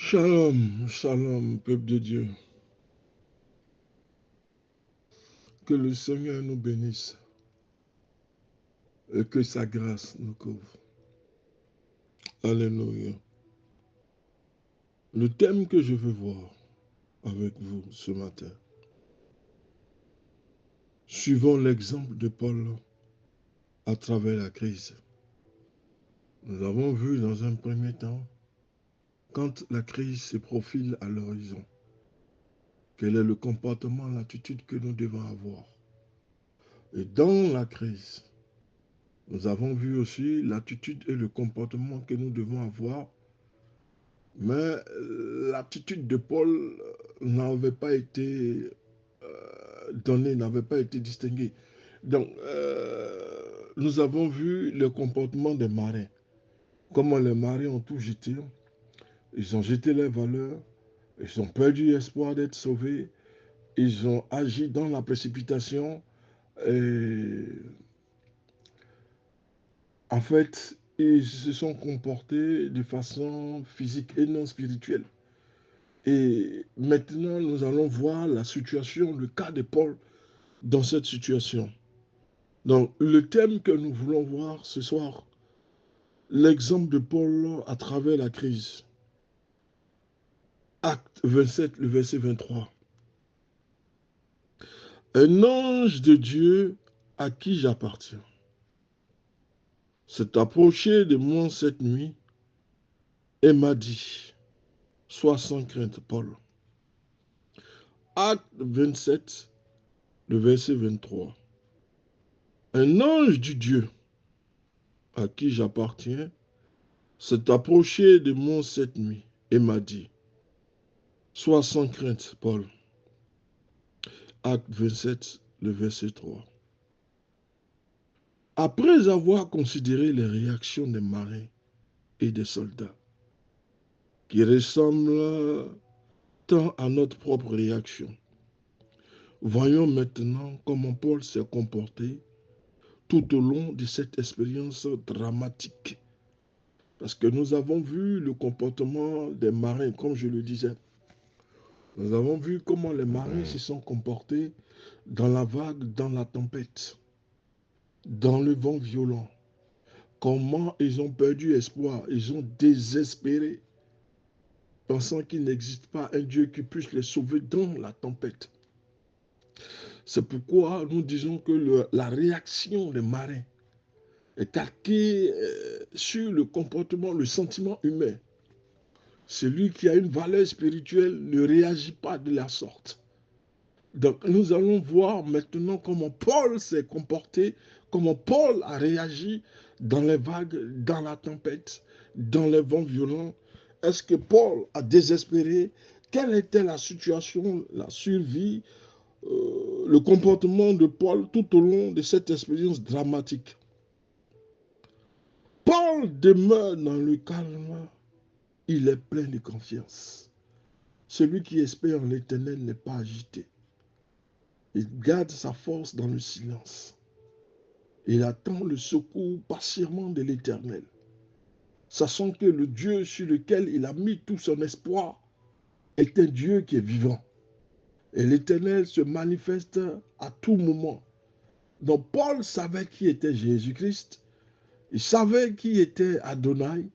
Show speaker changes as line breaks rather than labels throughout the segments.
Shalom, shalom, peuple de Dieu. Que le Seigneur nous bénisse et que sa grâce nous couvre. Alléluia. Le thème que je veux voir avec vous ce matin, suivons l'exemple de Paul à travers la crise. Nous avons vu dans un premier temps, quand la crise se profile à l'horizon, quel est le comportement, l'attitude que nous devons avoir. Et dans la crise, nous avons vu aussi l'attitude et le comportement que nous devons avoir. Mais l'attitude de Paul n'avait pas été donnée, n'avait pas été distinguée. Donc, nous avons vu le comportement des marins. Comment les marins ont tout jeté. Ils ont jeté leurs valeurs. Ils ont perdu l'espoir d'être sauvés. Ils ont agi dans la précipitation. Et en fait, ils se sont comportés de façon physique et non spirituelle. Et maintenant, nous allons voir la situation, le cas de Paul dans cette situation. Donc, le thème que nous voulons voir ce soir, l'exemple de Paul à travers la crise. Acte 27, le verset 23. Un ange de Dieu à qui j'appartiens s'est approché de moi cette nuit et m'a dit, sois sans crainte, Paul. Acte 27, le verset 23. Un ange du Dieu à qui j'appartiens s'est approché de moi cette nuit et m'a dit, sois sans crainte, Paul. Acte 27, le verset 3. Après avoir considéré les réactions des marins et des soldats, qui ressemblent tant à notre propre réaction, voyons maintenant comment Paul s'est comporté tout au long de cette expérience dramatique. Parce que nous avons vu le comportement des marins, comme je le disais. Nous avons vu comment les marins se sont comportés dans la vague, dans la tempête, dans le vent violent. Comment ils ont perdu espoir, ils ont désespéré, pensant qu'il n'existe pas un Dieu qui puisse les sauver dans la tempête. C'est pourquoi nous disons que la réaction des marins est calquée sur le comportement, le sentiment humain. Celui qui a une valeur spirituelle ne réagit pas de la sorte. Donc nous allons voir maintenant comment Paul s'est comporté, comment Paul a réagi dans les vagues, dans la tempête, dans les vents violents. Est-ce que Paul a désespéré? Quelle était la situation, la survie, le comportement de Paul tout au long de cette expérience dramatique? Paul demeure dans le calme, il est plein de confiance. Celui qui espère en l'Éternel n'est pas agité. Il garde sa force dans le silence. Il attend le secours patiemment de l'Éternel, sachant que le Dieu sur lequel il a mis tout son espoir est un Dieu qui est vivant. Et l'Éternel se manifeste à tout moment. Donc Paul savait qui était Jésus-Christ, il savait qui était Adonai,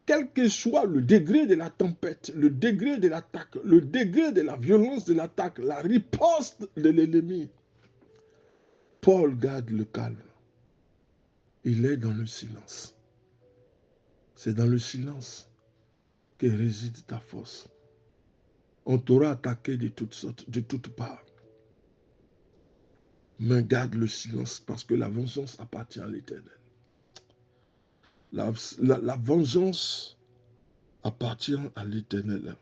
quel que soit le degré de la tempête, le degré de l'attaque, le degré de la violence de l'attaque, la riposte de l'ennemi, Paul garde le calme. Il est dans le silence. C'est dans le silence que réside ta force. On t'aura attaqué de toutes sortes, de toutes parts. Mais garde le silence parce que la vengeance appartient à l'Éternel. La vengeance appartient à l'Éternel.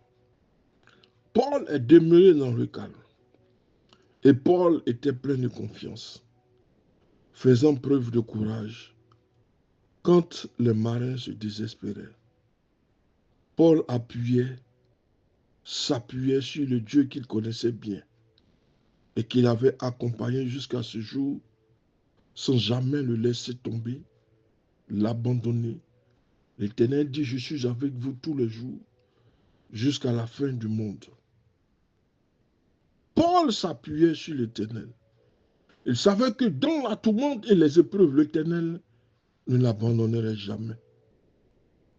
Paul est demeuré dans le calme. Et Paul était plein de confiance, faisant preuve de courage. Quand les marins se désespéraient, Paul s'appuyait sur le Dieu qu'il connaissait bien et qu'il avait accompagné jusqu'à ce jour sans jamais le laisser tomber, l'abandonner. L'Éternel dit, je suis avec vous tous les jours jusqu'à la fin du monde. Paul s'appuyait sur l'Éternel. Il savait que dans la tourmente et les épreuves, l'Éternel ne l'abandonnerait jamais.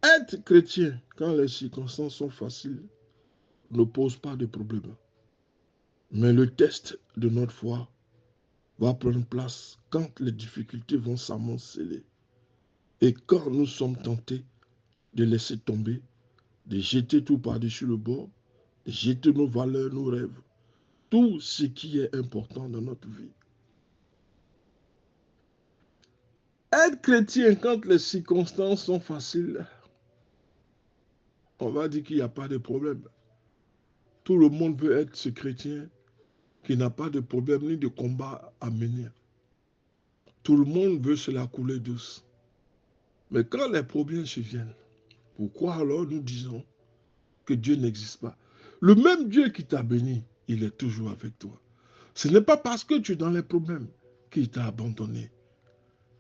Être chrétien, quand les circonstances sont faciles, ne pose pas de problème. Mais le test de notre foi va prendre place quand les difficultés vont s'amonceler et quand nous sommes tentés de laisser tomber, de jeter tout par-dessus le bord, de jeter nos valeurs, nos rêves, tout ce qui est important dans notre vie. Être chrétien quand les circonstances sont faciles, on va dire qu'il n'y a pas de problème. Tout le monde veut être ce chrétien qui n'a pas de problème ni de combat à mener. Tout le monde veut se la couler douce. Mais quand les problèmes se viennent, pourquoi alors nous disons que Dieu n'existe pas? Le même Dieu qui t'a béni, il est toujours avec toi. Ce n'est pas parce que tu es dans les problèmes qu'il t'a abandonné.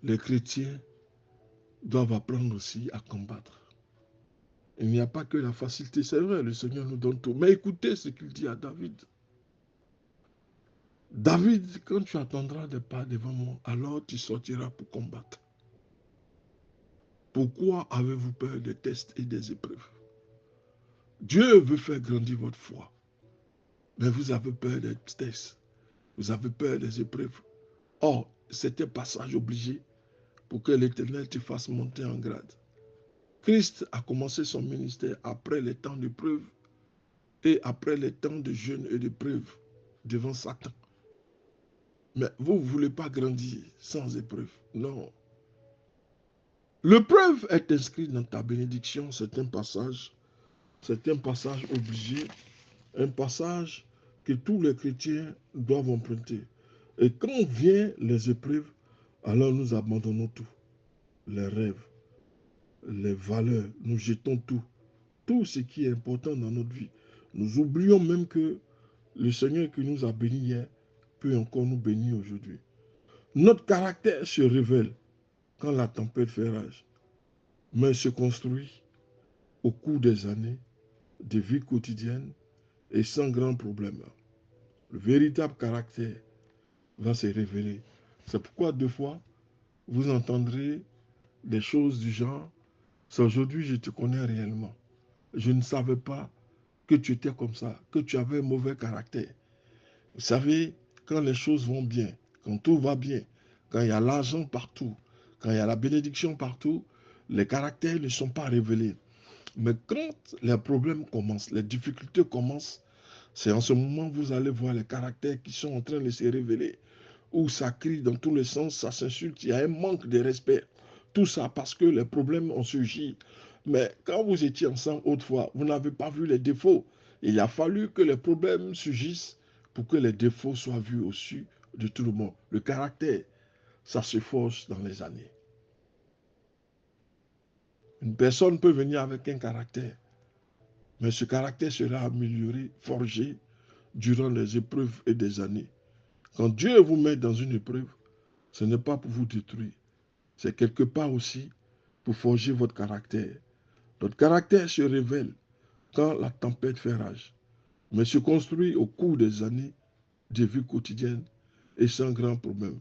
Les chrétiens doivent apprendre aussi à combattre. Il n'y a pas que la facilité, c'est vrai, le Seigneur nous donne tout. Mais écoutez ce qu'il dit à David. David, quand tu attendras des pas devant moi, alors tu sortiras pour combattre. Pourquoi avez-vous peur des tests et des épreuves? Dieu veut faire grandir votre foi. Mais vous avez peur des tests. Vous avez peur des épreuves. Or, c'est un passage obligé pour que l'Éternel te fasse monter en grade. Christ a commencé son ministère après les temps d'épreuve et après les temps de jeûne et d'épreuve devant Satan. Mais vous ne voulez pas grandir sans épreuve. Non. L'épreuve est inscrite dans ta bénédiction. C'est un passage obligé, un passage que tous les chrétiens doivent emprunter. Et quand viennent les épreuves, alors nous abandonnons tout. Les rêves, les valeurs, nous jetons tout. Tout ce qui est important dans notre vie. Nous oublions même que le Seigneur qui nous a bénis hier peut encore nous bénir aujourd'hui. Notre caractère se révèle quand la tempête fait rage, mais se construit au cours des années de vie quotidienne et sans grand problème. Le véritable caractère va se révéler. C'est pourquoi deux fois, vous entendrez des choses du genre, c'est aujourd'hui je te connais réellement. Je ne savais pas que tu étais comme ça, que tu avais un mauvais caractère. Vous savez, quand les choses vont bien, quand tout va bien, quand il y a l'argent partout, quand il y a la bénédiction partout, les caractères ne sont pas révélés. Mais quand les problèmes commencent, les difficultés commencent, c'est en ce moment que vous allez voir les caractères qui sont en train de se révéler, où ça crie dans tous les sens, ça s'insulte, il y a un manque de respect. Tout ça parce que les problèmes ont surgi. Mais quand vous étiez ensemble autrefois, vous n'avez pas vu les défauts. Il a fallu que les problèmes surgissent pour que les défauts soient vus au-dessus de tout le monde. Le caractère, ça se forge dans les années. Une personne peut venir avec un caractère, mais ce caractère sera amélioré, forgé durant les épreuves et des années. Quand Dieu vous met dans une épreuve, ce n'est pas pour vous détruire. C'est quelque part aussi pour forger votre caractère. Notre caractère se révèle quand la tempête fait rage, mais se construit au cours des années de vie quotidienne et sans grand problème.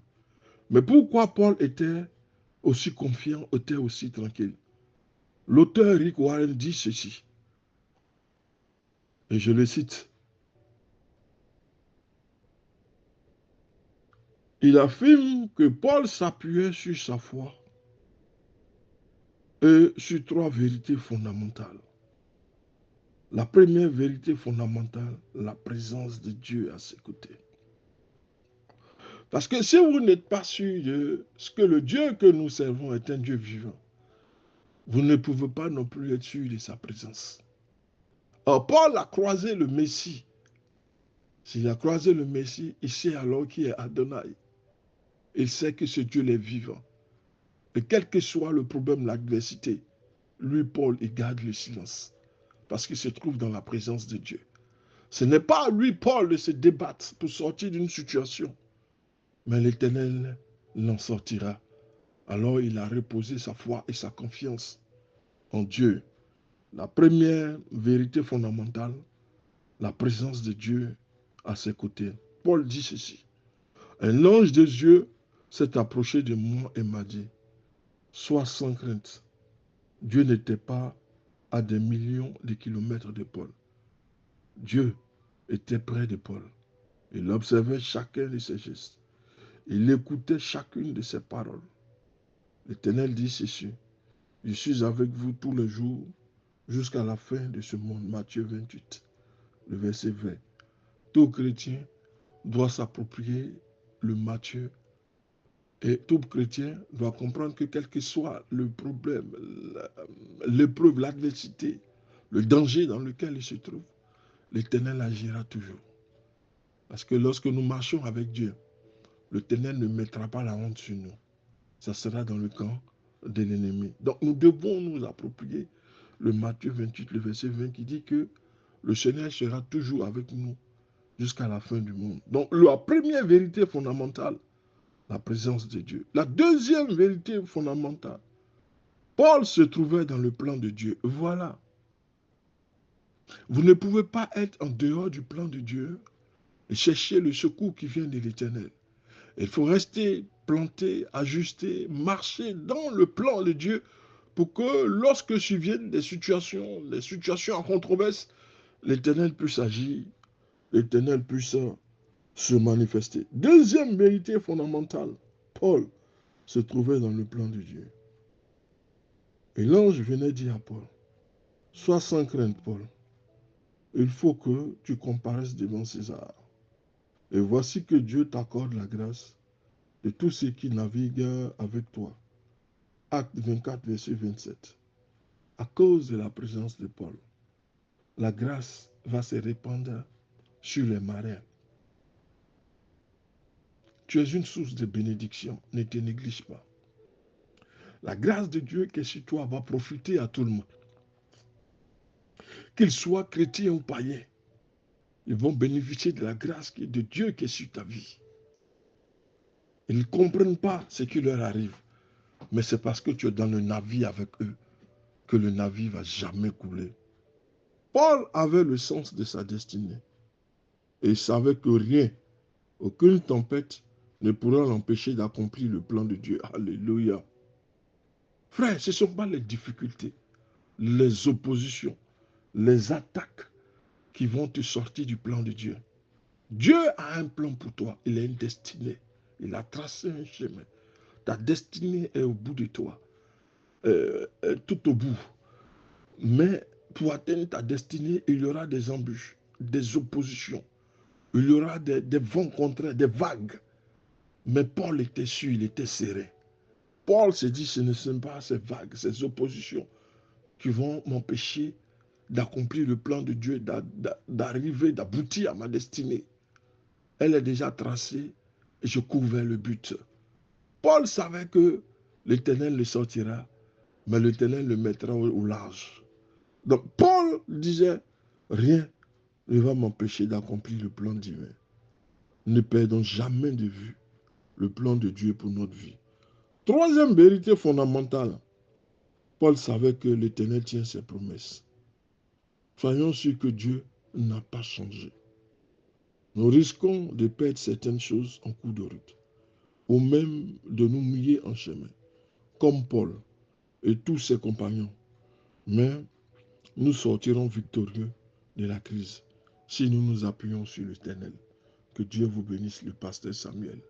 Mais pourquoi Paul était aussi confiant, était aussi tranquille? L'auteur Rick Warren dit ceci, et je le cite. Il affirme que Paul s'appuyait sur sa foi et sur trois vérités fondamentales. La première vérité fondamentale, la présence de Dieu à ses côtés. Parce que si vous n'êtes pas sûr de ce que le Dieu que nous servons est un Dieu vivant, vous ne pouvez pas non plus être sûr de sa présence. Or, Paul a croisé le Messie. S'il a croisé le Messie, il sait alors qui est Adonai. Il sait que ce Dieu est vivant. Et quel que soit le problème, l'adversité, lui, Paul, il garde le silence. Parce qu'il se trouve dans la présence de Dieu. Ce n'est pas à lui, Paul, de se débattre pour sortir d'une situation. Mais l'Éternel l'en sortira. Alors il a reposé sa foi et sa confiance en Dieu. La première vérité fondamentale, la présence de Dieu à ses côtés. Paul dit ceci. Un ange de Dieu s'est approché de moi et m'a dit, sois sans crainte. Dieu n'était pas à des millions de kilomètres de Paul. Dieu était près de Paul. Il observait chacun de ses gestes. Il écoutait chacune de ses paroles. L'Éternel dit ceci, je suis avec vous tous les jours jusqu'à la fin de ce monde. Matthieu 28, le verset 20. Tout chrétien doit s'approprier le Matthieu et tout chrétien doit comprendre que quel que soit le problème, l'épreuve, l'adversité, le danger dans lequel il se trouve, l'Éternel agira toujours. Parce que lorsque nous marchons avec Dieu, l'Éternel ne mettra pas la honte sur nous. Ça sera dans le camp de l'ennemi. Donc nous devons nous approprier le Matthieu 28, le verset 20 qui dit que le Seigneur sera toujours avec nous jusqu'à la fin du monde. Donc la première vérité fondamentale, la présence de Dieu. La deuxième vérité fondamentale, Paul se trouvait dans le plan de Dieu. Voilà. Vous ne pouvez pas être en dehors du plan de Dieu et chercher le secours qui vient de l'Éternel. Il faut rester planté, ajusté, marcher dans le plan de Dieu pour que lorsque surviennent des situations en controverse, l'Éternel puisse agir, l'Éternel puisse se manifester. Deuxième vérité fondamentale, Paul se trouvait dans le plan de Dieu. Et l'ange venait dire à Paul, sois sans crainte, Paul. Il faut que tu comparaisses devant César. Et voici que Dieu t'accorde la grâce de tous ceux qui naviguent avec toi. Acte 24, verset 27. À cause de la présence de Paul, la grâce va se répandre sur les marins. Tu es une source de bénédiction, ne te néglige pas. La grâce de Dieu qui est sur toi va profiter à tout le monde. Qu'ils soient chrétiens ou païens, ils vont bénéficier de la grâce de Dieu qui est sur ta vie. Ils ne comprennent pas ce qui leur arrive, mais c'est parce que tu es dans le navire avec eux que le navire ne va jamais couler. Paul avait le sens de sa destinée et il savait que rien, aucune tempête ne pourra l'empêcher d'accomplir le plan de Dieu. Alléluia. Frère, ce ne sont pas les difficultés, les oppositions, les attaques qui vont te sortir du plan de Dieu. Dieu a un plan pour toi. Il a une destinée. Il a tracé un chemin. Ta destinée est au bout de toi. Tout au bout. Mais pour atteindre ta destinée, il y aura des embûches, des oppositions. Il y aura des vents contraires, des vagues. Mais Paul était sûr, il était serein. Paul se dit, ce ne sont pas ces vagues, ces oppositions qui vont m'empêcher d'accomplir le plan de Dieu, d'arriver, d'aboutir à ma destinée. Elle est déjà tracée et je cours vers le but. Paul savait que l'Éternel le sortira, mais l'Éternel le mettra au large. Donc Paul disait, rien ne va m'empêcher d'accomplir le plan divin. Ne perdons jamais de vue le plan de Dieu pour notre vie. Troisième vérité fondamentale, Paul savait que l'Éternel tient ses promesses. Soyons sûrs que Dieu n'a pas changé. Nous risquons de perdre certaines choses en cours de route, ou même de nous mouiller en chemin, comme Paul et tous ses compagnons. Mais nous sortirons victorieux de la crise si nous nous appuyons sur l'Éternel. Que Dieu vous bénisse, le pasteur Samuel.